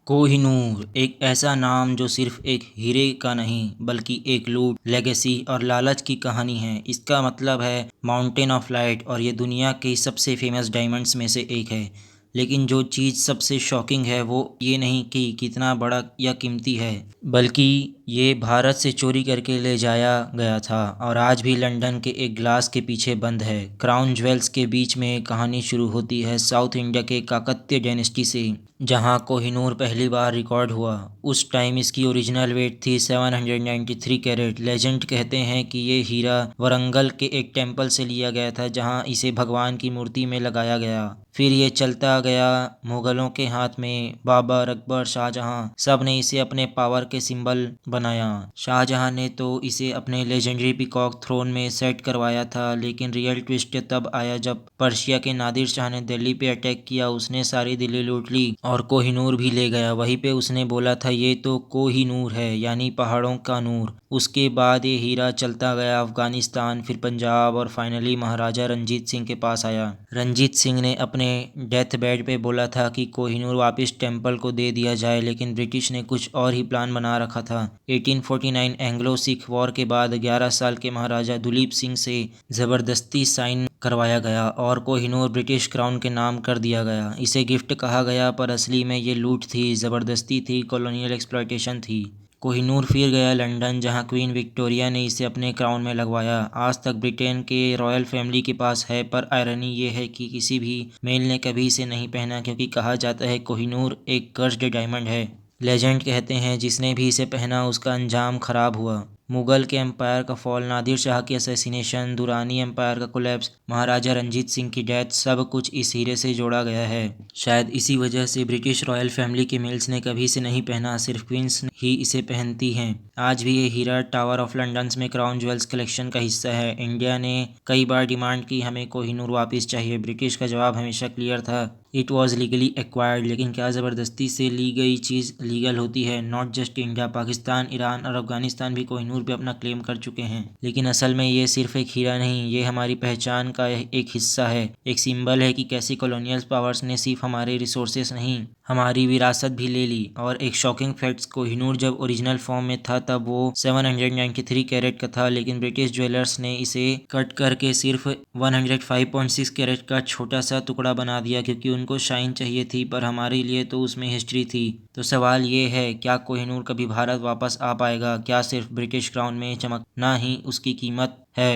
कोहिनूर एक ऐसा नाम जो सिर्फ एक हीरे का नहीं बल्कि एक लूट, लेगेसी और लालच की कहानी है। इसका मतलब है माउंटेन ऑफ लाइट और ये दुनिया के सबसे फेमस डायमंड्स में से एक है। लेकिन जो चीज़ सबसे शॉकिंग है वो ये नहीं कि कितना बड़ा या कीमती है, बल्कि ये भारत से चोरी करके ले जाया गया था और आज भी लंदन के एक ग्लास के पीछे बंद है। क्राउन ज्वेल्स के बीच में कहानी शुरू होती है साउथ इंडिया के काकतीय डायनेस्टी से, जहां कोहिनूर पहली बार रिकॉर्ड हुआ। उस टाइम इसकी ओरिजिनल वेट थी 793 कैरेट। लेजेंड कहते हैं कि ये हीरा वरंगल के एक टेम्पल से लिया गया था जहां इसे भगवान की मूर्ति में लगाया गया। फिर ये चलता गया मुगलों के हाथ में। बाबर, अकबर, शाहजहां सब ने इसे अपने पावर के सिंबल बनाया। शाहजहां ने तो इसे अपने लेजेंडरी पीकॉक थ्रोन में सेट करवाया था, लेकिन रियल ट्विस्ट तब आया जब पर्शिया के नादिर शाह ने दिल्ली पे अटैक किया। उसने सारी दिल्ली लूट ली और कोहिनूर भी ले गया। वहीं पे उसने बोला था ये तो कोहिनूर है, यानी पहाड़ों का नूर। उसके बाद ये हीरा चलता गया अफगानिस्तान, फिर पंजाब और फाइनली महाराजा रंजीत सिंह के पास आया। रंजीत सिंह ने अपने डेथ बेड पे बोला था कि कोहिनूर वापस टेम्पल को दे दिया जाए, लेकिन ब्रिटिश ने कुछ और ही प्लान बना रखा था। 1849 एंग्लो सिख वॉर के बाद 11 साल के महाराजा दुलीप सिंह से ज़बरदस्ती साइन करवाया गया और कोहिनूर ब्रिटिश क्राउन के नाम कर दिया गया। इसे गिफ्ट कहा गया, पर असली में ये लूट थी, ज़बरदस्ती थी, कॉलोनियल एक्सप्लॉयटेशन थी। कोहिनूर फिर गया लंदन, जहां क्वीन विक्टोरिया ने इसे अपने क्राउन में लगवाया। आज तक ब्रिटेन के रॉयल फैमिली के पास है, पर आयरनी ये है कि किसी भी मेल ने कभी इसे नहीं पहना, क्योंकि कहा जाता है कोहिनूर एक कर्स्ड डायमंड है। लेजेंड कहते हैं जिसने भी इसे पहना उसका अंजाम खराब हुआ। मुगल के एम्पायर का फॉल, नादिर शाह की असैसिनेशन, दुरानी एम्पायर का कोलैप्स, महाराजा रंजीत सिंह की डेथ, सब कुछ इस हीरे से जोड़ा गया है। शायद इसी वजह से ब्रिटिश रॉयल फैमिली के मेल्स ने कभी इसे नहीं पहना, सिर्फ क्वींस ही इसे पहनती हैं। आज भी ये हीरा टावर ऑफ लंदन में क्राउन ज्वेल्स कलेक्शन का हिस्सा है। इंडिया ने कई बार डिमांड की हमें कोहिनूर वापस चाहिए। ब्रिटिश का जवाब हमेशा क्लियर था, इट वॉज लीगली एक्वायर्ड। लेकिन क्या ज़बरदस्ती से ली गई चीज़ लीगल होती है? Not just India, Pakistan, Iran और अफगानिस्तान भी कोहिनूर पे अपना क्लेम कर चुके हैं। लेकिन असल में ये सिर्फ एक हीरा नहीं, ये हमारी पहचान का एक हिस्सा है। एक सिंबल है कि कैसे कॉलोनियल पावर्स ने सिर्फ हमारे रिसोर्सेस नहीं, हमारी विरासत भी ले ली। और एक शॉकिंग फैक्ट्स, कोहिनूर जब ओरिजिनल फॉर्म में था तब वो 793 कैरेट का था, लेकिन ब्रिटिश ज्वेलर्स ने इसे कट करके सिर्फ 105.6 कैरेट का छोटा सा टुकड़ा बना दिया, क्योंकि उनको शाइन चाहिए थी, पर हमारे लिए तो उसमें हिस्ट्री थी। तो सवाल ये है, क्या कोहिनूर कभी भारत वापस आ पाएगा? क्या सिर्फ ब्रिटिश क्राउन में चमकना ही उसकी कीमत है?